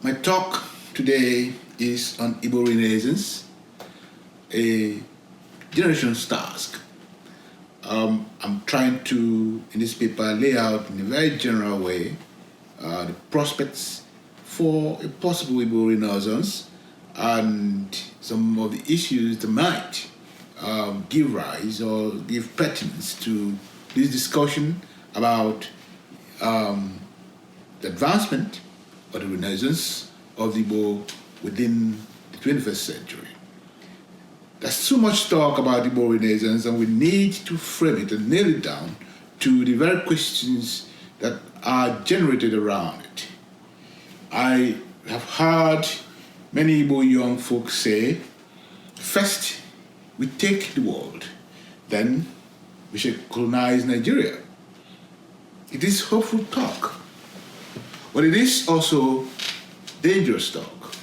My talk today is on Igbo Renaissance, a generation's task. I'm trying to, in this paper, lay out in a very general way the prospects for a possible Igbo Renaissance and some of the issues that might give rise or give pertinence to this discussion about the advancement or the renaissance of the Igbo within the 21st century. There's too much talk about the Igbo Renaissance, and we need to frame it and nail it down to the very questions that are generated around it. I have heard many Igbo young folks say, first we take the world, then we should colonize Nigeria. It is hopeful talk, but it is also dangerous talk.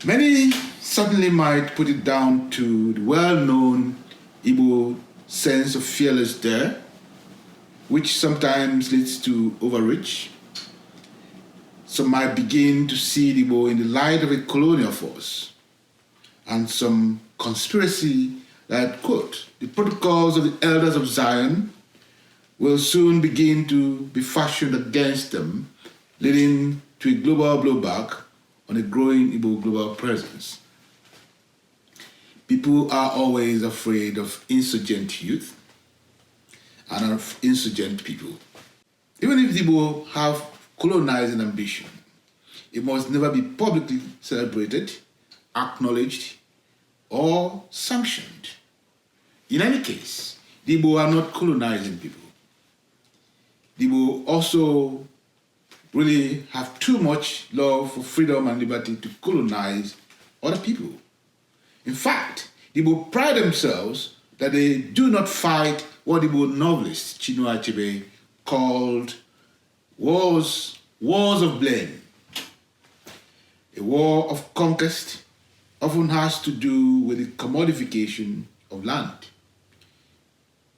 Many certainly might put it down to the well-known Igbo sense of fearless dare, which sometimes leads to overreach. Some might begin to see the Igbo in the light of a colonial force, and some conspiracy that, quote, the protocols of the elders of Zion will soon begin to be fashioned against them, leading to a global blowback on a growing Igbo global presence. People are always afraid of insurgent youth and of insurgent people. Even if the Igbo have colonizing ambition, it must never be publicly celebrated, acknowledged, or sanctioned. In any case, the Igbo are not colonizing people. The Igbo also really have too much love for freedom and liberty to colonize other people. In fact, the Igbo pride themselves that they do not fight what the Igbo novelist Chinua Achebe called wars of blame. A war of conquest often has to do with the commodification of land.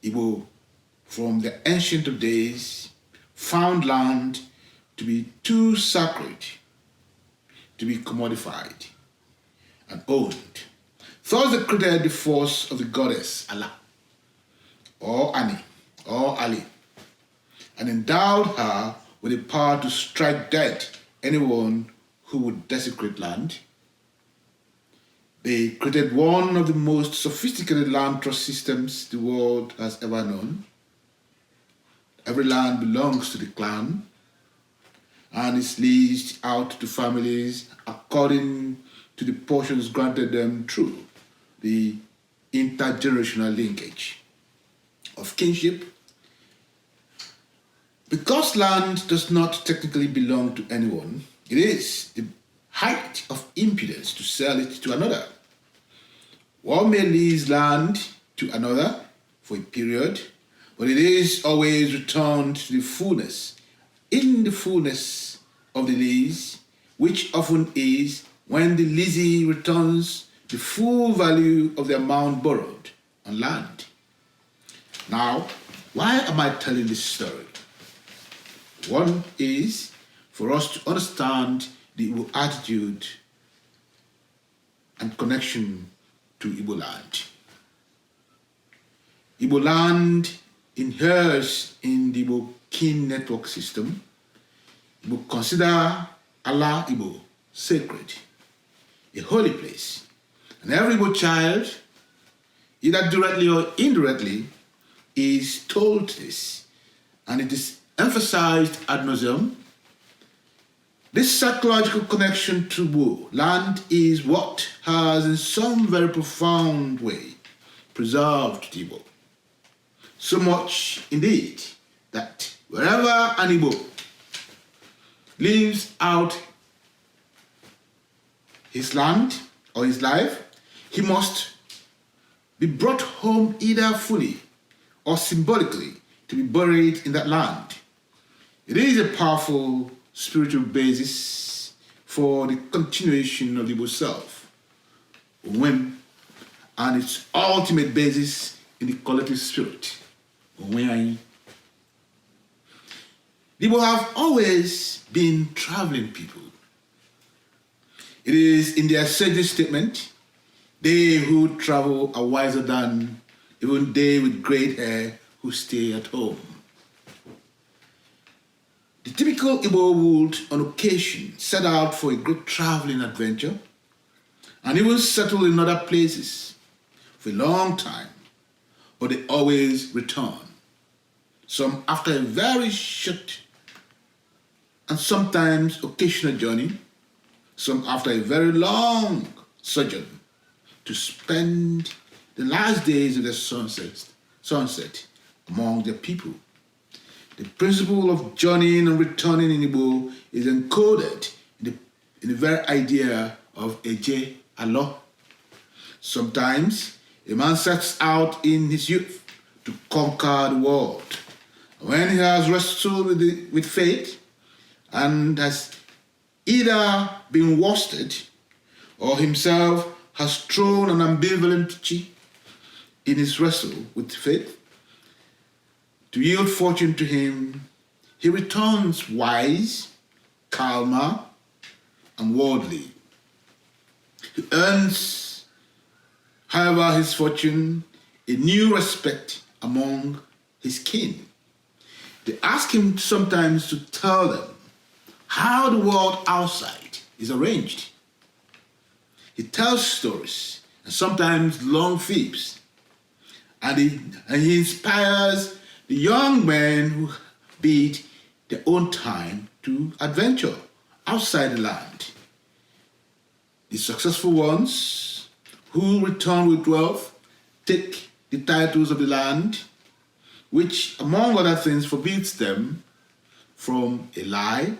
Igbo, from the ancient of days, found land to be too sacred to be commodified and owned. Thus they created the force of the goddess Allah, or Ani, or Ali, and endowed her with the power to strike dead anyone who would desecrate land. They created one of the most sophisticated land trust systems the world has ever known. Every land belongs to the clan and is leased out to families according to the portions granted them through the intergenerational linkage of kinship. Because land does not technically belong to anyone, it is the height of impudence to sell it to another. One may lease land to another for a period, but it is always returned to the fullness, in the fullness of the lease, which often is when the leasee returns the full value of the amount borrowed on land. Now, why am I telling this story? One is for us to understand the Igbo attitude and connection to Igbo land. Igbo land inheres in the Igbo kin network system. Igbo consider Allah Igbo sacred, a holy place. And every Igbo child, either directly or indirectly, is told this, and it is emphasized ad nauseum. This psychological connection to Igbo land is what has, in some very profound way, preserved Igbo. So much, indeed, that wherever an Igbo lives out his land or his life, he must be brought home either fully or symbolically to be buried in that land. It is a powerful spiritual basis for the continuation of the Igbo self, Onwem, and its ultimate basis in the collective spirit, Onwe. The Igbo have always been traveling people. It is in their sage statement, they who travel are wiser than even they with great hair who stay at home. The typical Igbo would, on occasion, set out for a great traveling adventure and even settle in other places for a long time, but they always return, some after a very short and sometimes occasional journey, some after a very long sojourn, to spend the last days of their sunset among their people. The principle of journeying and returning in Igbo is encoded in the very idea of Eje Alo. Sometimes a man sets out in his youth to conquer the world. When he has wrestled with fate and has either been worsted or himself has thrown an ambivalent chi in his wrestle with fate to yield fortune to him, he returns wise, calmer, and worldly. He earns, however, his fortune a new respect among his kin. They ask him sometimes to tell them how the world outside is arranged. He tells stories and sometimes long fibs, and he inspires the young men who bid their own time to adventure outside the land. The successful ones who return with wealth take the titles of the land, which, among other things, forbids them from a lie,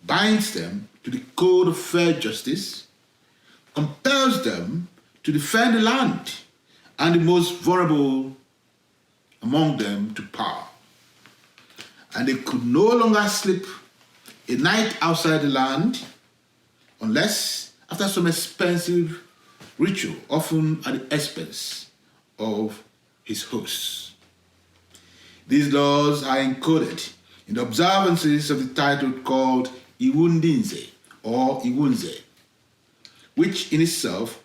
binds them to the code of fair justice, compels them to defend the land and the most vulnerable among them to power. And they could no longer sleep a night outside the land unless after some expensive ritual, often at the expense of his hosts. These laws are encoded in the observances of the title called Iwundinze or Iwunze, which in itself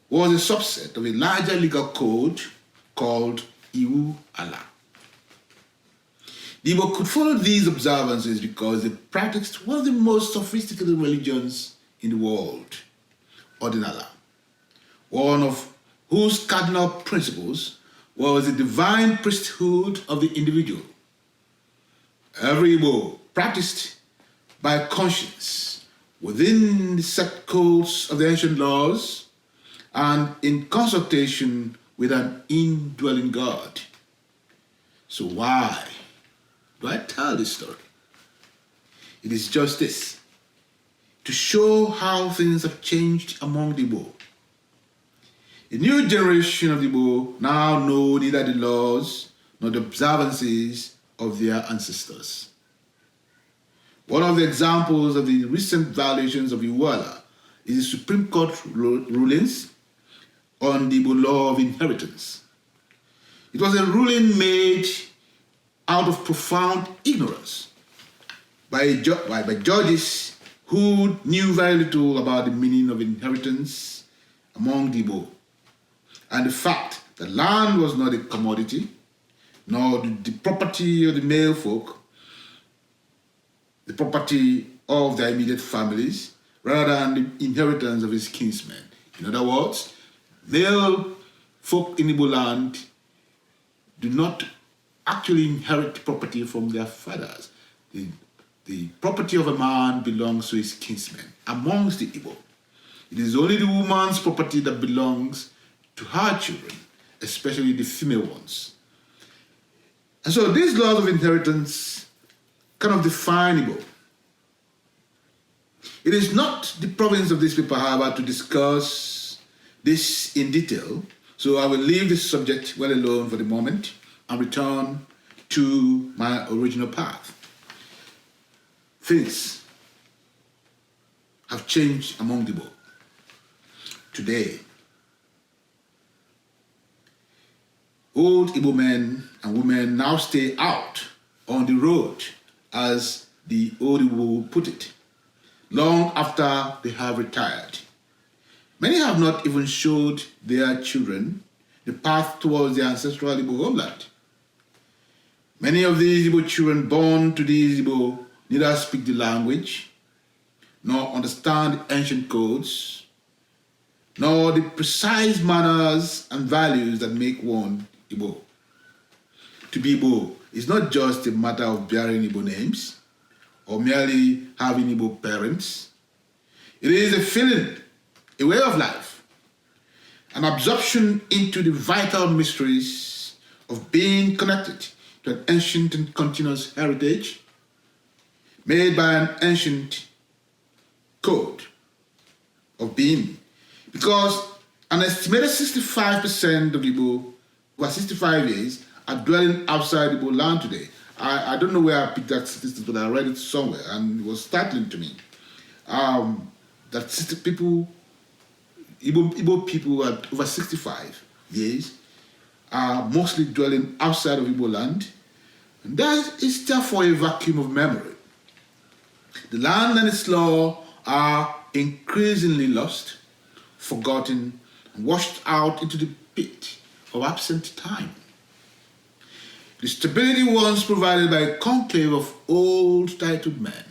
was a subset of a larger legal code called Iwu Ala. The Igbo could follow these observances because they practiced one of the most sophisticated religions in the world, Ordinala, one of whose cardinal principles was the divine priesthood of the individual. Every Igbo practiced by conscience within the set codes of the ancient laws and in consultation with an indwelling God. So why do I tell this story? It is just this, to show how things have changed among the Igbo. A new generation of the Igbo now know neither the laws nor the observances of their ancestors. One of the examples of the recent violations of Iwala is the Supreme Court rulings on the Igbo law of inheritance. It was a ruling made out of profound ignorance by judges who knew very little about the meaning of inheritance among the Igbo, and the fact that land was not a commodity, nor the property of the male folk, the property of their immediate families, rather than the inheritance of his kinsmen. In other words, male folk in Igbo land do not actually inherit property from their fathers. The property of a man belongs to his kinsmen amongst the Igbo. It is only the woman's property that belongs to her children, especially the female ones. And so these laws of inheritance kind of define Igbo. It is not the province of these people, however, to discuss this in detail, So I will leave this subject well alone for the moment and return to my original path. Things have changed among the Igbo. Today, old Igbo men and women now stay out on the road, as the old Igbo put it, long after they have retired. Many have not even showed their children the path towards their ancestral Igbo homeland. Many of these Igbo children born to these Igbo neither speak the language, nor understand ancient codes, nor the precise manners and values that make one Igbo. To be Igbo is not just a matter of bearing Igbo names or merely having Igbo parents. It is a feeling, a way of life, an absorption into the vital mysteries of being connected to an ancient and continuous heritage made by an ancient code of being. Because an estimated 65% of Igbo over 65 years are dwelling outside Igbo land today. I don't know where I picked that statistic, but I read it somewhere and it was startling to me. That 60 people, Igbo people at over 65 years are mostly dwelling outside of Igbo land. And that is therefore a vacuum of memory. The land and its law are increasingly lost, forgotten, and washed out into the pit of absent time. The stability once provided by a conclave of old titled men,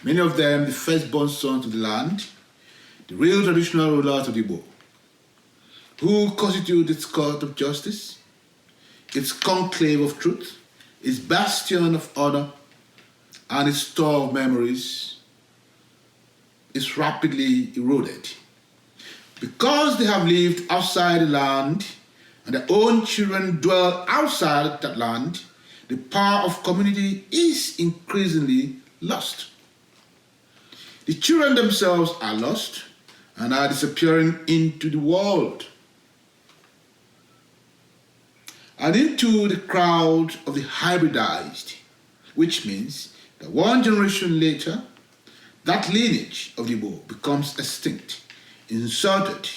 many of them the firstborn sons of the land, the real traditional rulers of the Igbo, who constitute its court of justice, its conclave of truth, its bastion of honor, and its store of memories, is rapidly eroded. Because they have lived outside the land and their own children dwell outside that land, the power of community is increasingly lost. The children themselves are lost and are disappearing into the world and into the crowd of the hybridized, which means that one generation later, that lineage of the Igbo becomes extinct, inserted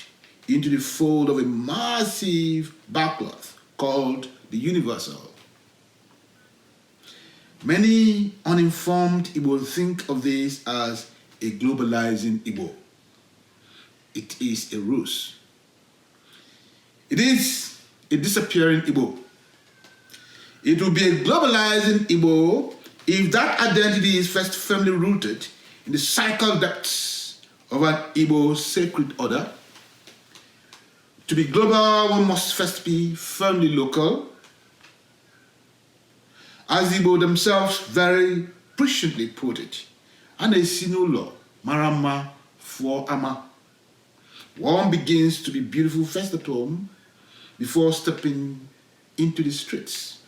into the fold of a massive backcloth called the universal. Many uninformed Igbo think of this as a globalizing Igbo. It is a ruse. It is a disappearing Igbo. It will be a globalizing Igbo if that identity is first firmly rooted in the cycle depths of an Igbo sacred order. To be global, one must first be firmly local, as the Igbo themselves very presciently put it, and a sinulo, marama for ama. One begins to be beautiful first at home before stepping into the streets.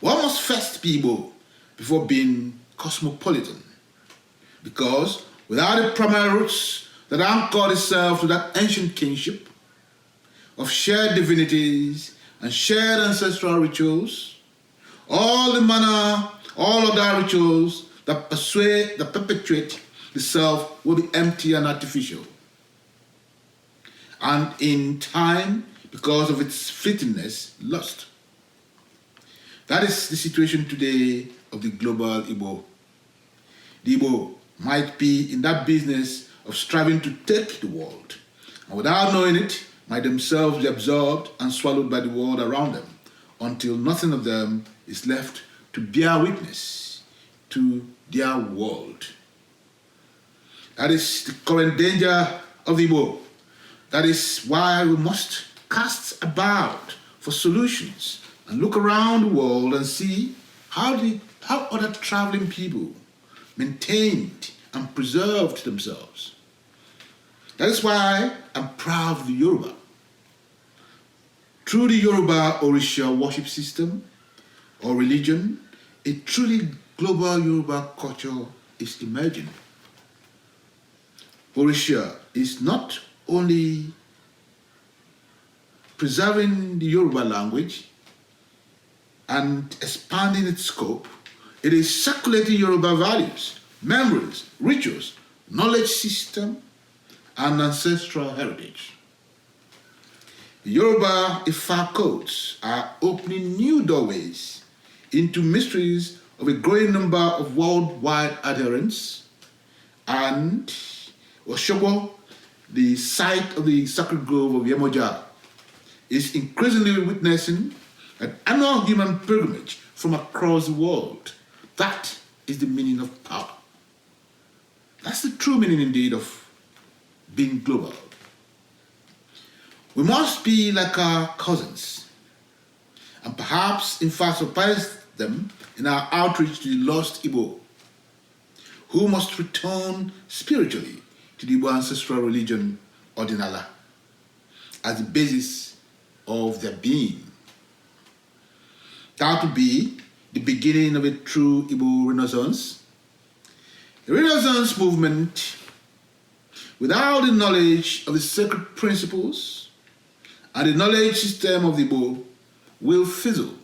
One must first be Igbo before being cosmopolitan, because without the primary roots that anchored itself to that ancient kinship of shared divinities and shared ancestral rituals, all other rituals that perpetuate the self will be empty and artificial. And in time, because of its fleetingness, lost. That is the situation today of the global Igbo. The Igbo might be in that business of striving to take the world, and without knowing it, might themselves be absorbed and swallowed by the world around them, until nothing of them is left to bear witness to their world. That is the current danger of the Igbo. That is why we must cast about for solutions and look around the world and see how other traveling people maintained and preserved themselves. That is why I'm proud of the Yoruba. Through the Yoruba Orisha worship system or religion, a truly global Yoruba culture is emerging. Orisha is not only preserving the Yoruba language and expanding its scope, it is circulating Yoruba values, memories, rituals, knowledge system, and ancestral heritage. The Yoruba Ifa codes are opening new doorways into mysteries of a growing number of worldwide adherents, and Osogbo, the site of the sacred grove of Yemoja, is increasingly witnessing an annual human pilgrimage from across the world. That is the meaning of power. That's the true meaning indeed of being global. We must be like our cousins, and perhaps in fact surprise them in our outreach to the lost Igbo, who must return spiritually to the Igbo ancestral religion Ordinala as the basis of their being. That would be the beginning of a true Igbo Renaissance. The Renaissance movement, without the knowledge of the sacred principles and the knowledge system of the Igbo, will fizzle.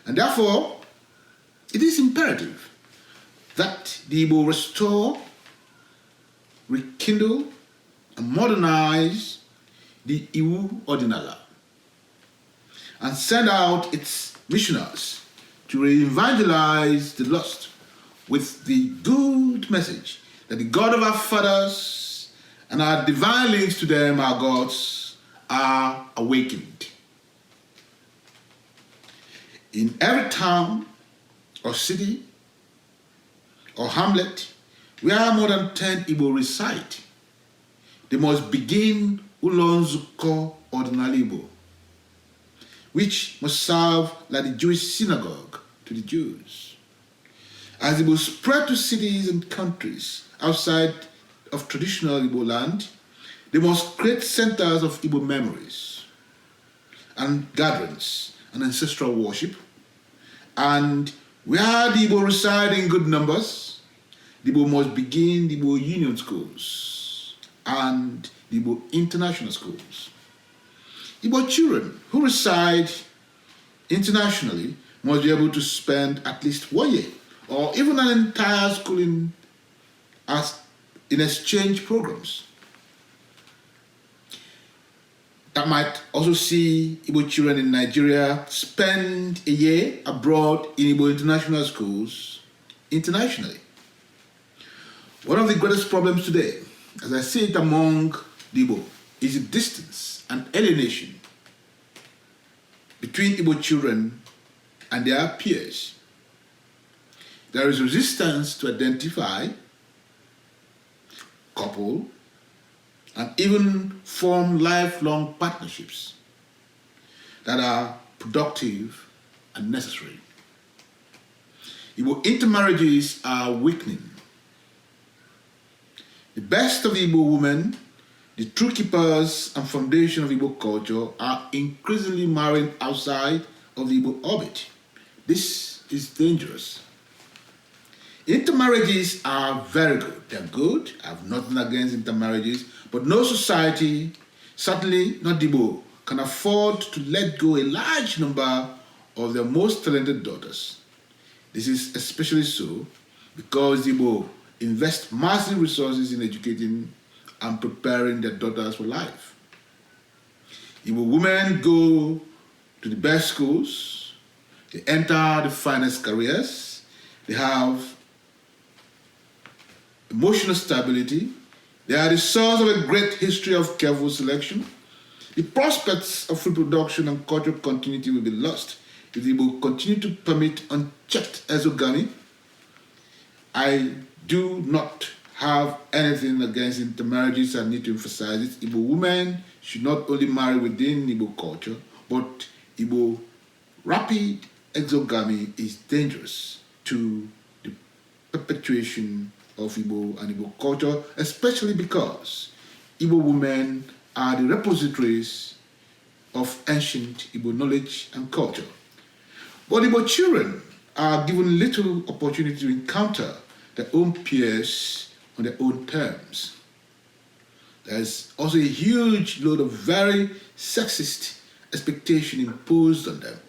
And therefore, it is imperative that the Igbo restore, rekindle, and modernize the Iwu Ordinala and send out its missioners to re-evangelize the lost with the good message that the God of our fathers and our divine links to them, our gods, are awakened. In every town or city or hamlet where more than 10 Igbo reside, they must begin Ulonzuko Ordinal Igbo, which must serve like the Jewish synagogue to the Jews. As Igbo spread to cities and countries outside of traditional Igbo land, they must create centers of Igbo memories and gatherings and ancestral worship. And where the Igbo reside in good numbers, the Igbo must begin the Igbo Union schools and the Igbo international schools. Igbo children who reside internationally must be able to spend at least 1 year or even an entire schooling in exchange programs. That might also see Igbo children in Nigeria spend a year abroad in Igbo international schools internationally. One of the greatest problems today, as I see it among the Igbo, is the distance and alienation between Igbo children and their peers. There is resistance to identify, couple, and even form lifelong partnerships that are productive and necessary. Igbo intermarriages are weakening. The best of the Igbo women, the true keepers and foundation of Igbo culture, are increasingly marrying outside of the Igbo orbit. This is dangerous. Intermarriages are very good. They're good. I have nothing against intermarriages, but no society, certainly not the Igbo, can afford to let go a large number of their most talented daughters. This is especially so because the Igbo invest massive resources in educating and preparing their daughters for life. Igbo women go to the best schools, they enter the finest careers, they have emotional stability, they are the source of a great history of careful selection. The prospects of reproduction and cultural continuity will be lost if the Igbo continue to permit unchecked exogamy. I do not have anything against intermarriages. I need to emphasize it. Igbo women should not only marry within Igbo culture, but Igbo rapid exogamy is dangerous to the perpetuation of Igbo and Igbo culture, especially because Igbo women are the repositories of ancient Igbo knowledge and culture. But Igbo children are given little opportunity to encounter their own peers on their own terms. There's also a huge load of very sexist expectation imposed on them,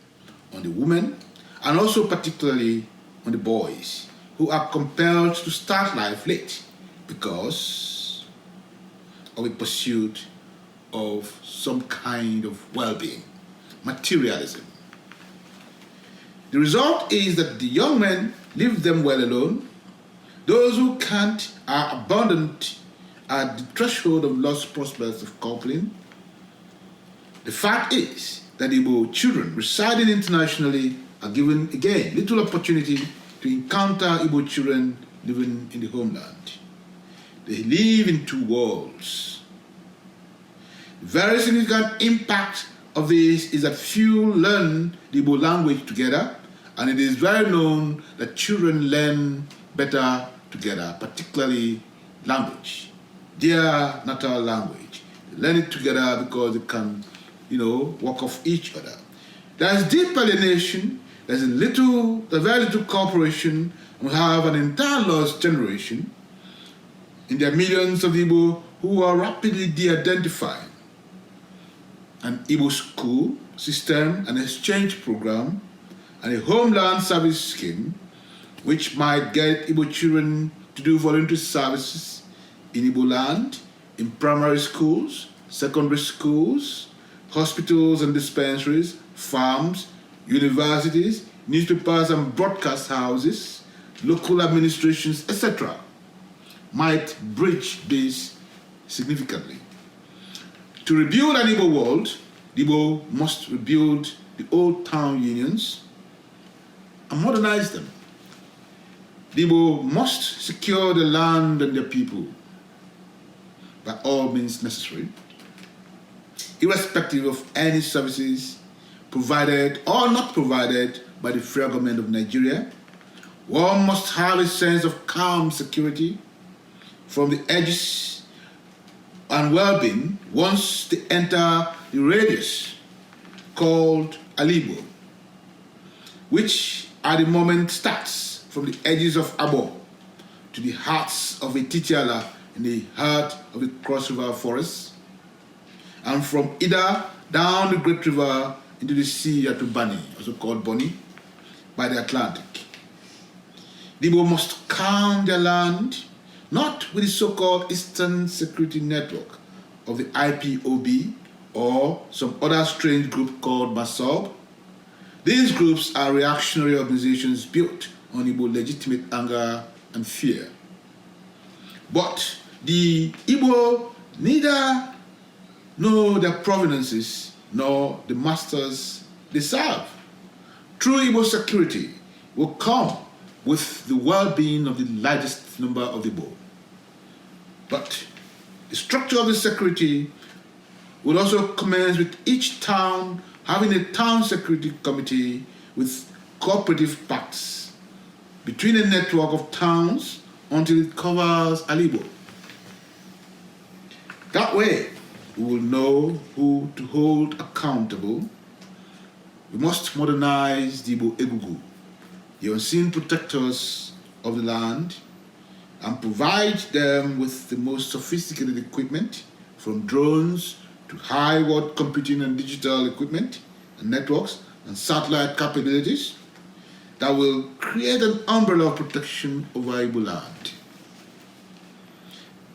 on the women, and also particularly on the boys, who are compelled to start life late because of a pursuit of some kind of well-being, materialism. The result is that the young men leave them well alone. Those who can't are abandoned at the threshold of lost prospects of coupling. The fact is that Igbo children residing internationally are given, again, little opportunity to encounter Igbo children living in the homeland. They live in two worlds. The very significant impact of this is that few learn the Igbo language together, and it is very known that children learn better together, particularly language, their natal language. They learn it together because they can, work off each other. There is deep alienation, there's very little cooperation, and we have an entire lost generation. In there are millions of Igbo who are rapidly de-identifying. An Igbo school system, an exchange program, and a homeland service scheme which might get Igbo children to do voluntary services in Igbo land, in primary schools, secondary schools, hospitals and dispensaries, farms, universities, newspapers and broadcast houses, local administrations, etc., might breach this significantly. To rebuild an Igbo world, the Igbo must rebuild the old town unions and modernize them. The Igbo must secure the land and their people by all means necessary, irrespective of any services provided or not provided by the federal government of Nigeria. One must have a sense of calm security from the edges and well-being once they enter the radius called Alibo, which at the moment starts from the edges of Abo to the hearts of a Titiala in the heart of the Cross River forest, and from Ida down the Great River into the sea at Bani, also called Boni, by the Atlantic. The Igbo must calm their land, not with the so-called Eastern Security Network of the IPOB or some other strange group called MASOB. These groups are reactionary organizations built on Igbo legitimate anger and fear. But the Igbo neither know their provenances nor the masters they serve. True Igbo security will come with the well-being of the largest number of the Igbo. But the structure of the security will also commence with each town having a town security committee with cooperative pacts between a network of towns until it covers Alibo. That way, we will know who to hold accountable. We must modernize the Igbo Egugu, the unseen protectors of the land, and provide them with the most sophisticated equipment, from drones to high-watt computing and digital equipment and networks and satellite capabilities that will create an umbrella of protection over Igbo land.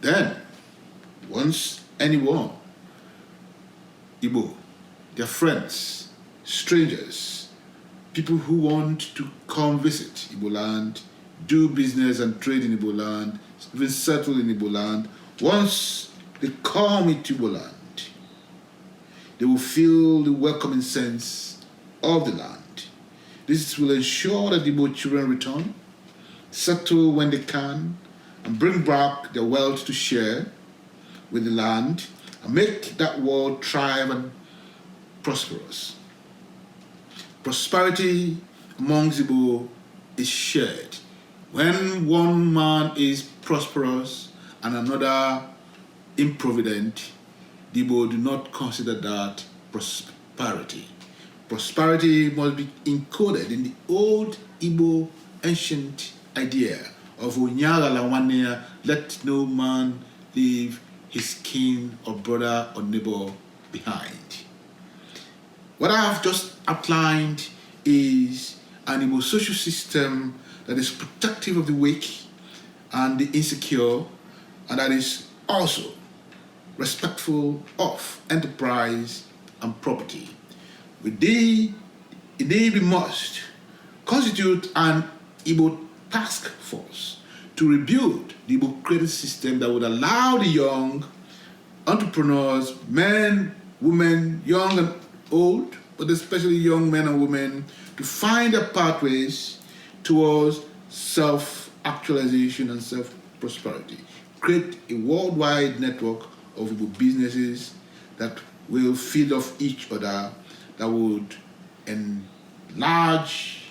Then, once anyone, Igbo, their friends, strangers, people who want to come visit Igbo land, do business and trade in Igbo land, even settle in Igbo land, once they come into Igbo land, they will feel the welcoming sense of the land. This will ensure that the Igbo children return, settle when they can, and bring back their wealth to share with the land and make that world thrive and prosperous. Prosperity amongst Igbo is shared. When one man is prosperous and another improvident, the Igbo do not consider that prosperity. Prosperity must be encoded in the old Igbo ancient idea of Unyagala Wanea, let no man live his kin or brother or neighbor behind. What I have just outlined is an Igbo social system that is protective of the weak and the insecure, and that is also respectful of enterprise and property. Indeed, we must constitute an Igbo task force to rebuild the Igbo credit system that would allow the young entrepreneurs, men, women, young and old, but especially young men and women, to find their pathways towards self-actualization and self-prosperity. Create a worldwide network of Igbo businesses that will feed off each other, that would enlarge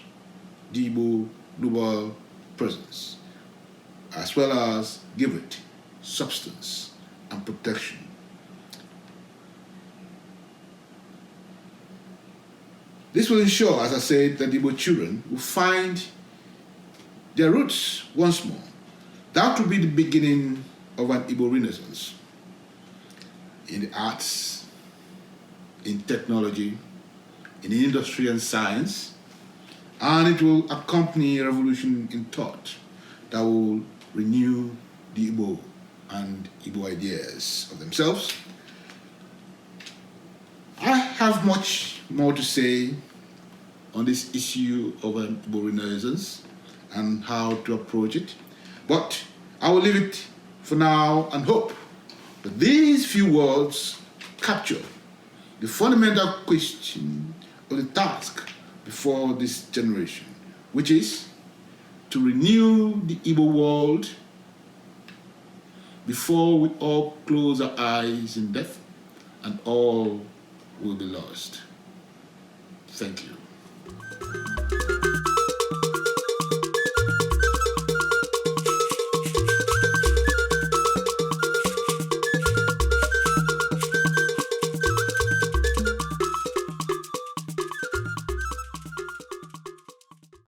the Igbo global presence, as well as give it substance and protection. This will ensure, as I said, that the Igbo children will find their roots once more. That will be the beginning of an Igbo Renaissance in the arts, in technology, in industry and science, and it will accompany a revolution in thought that will renew the Igbo and Igbo ideas of themselves. I have much more to say on this issue of an Igbo Renaissance and how to approach it, but I will leave it for now and hope that these few words capture the fundamental question of the task before this generation, which is to renew the Igbo world before we all close our eyes in death and all will be lost. Thank you.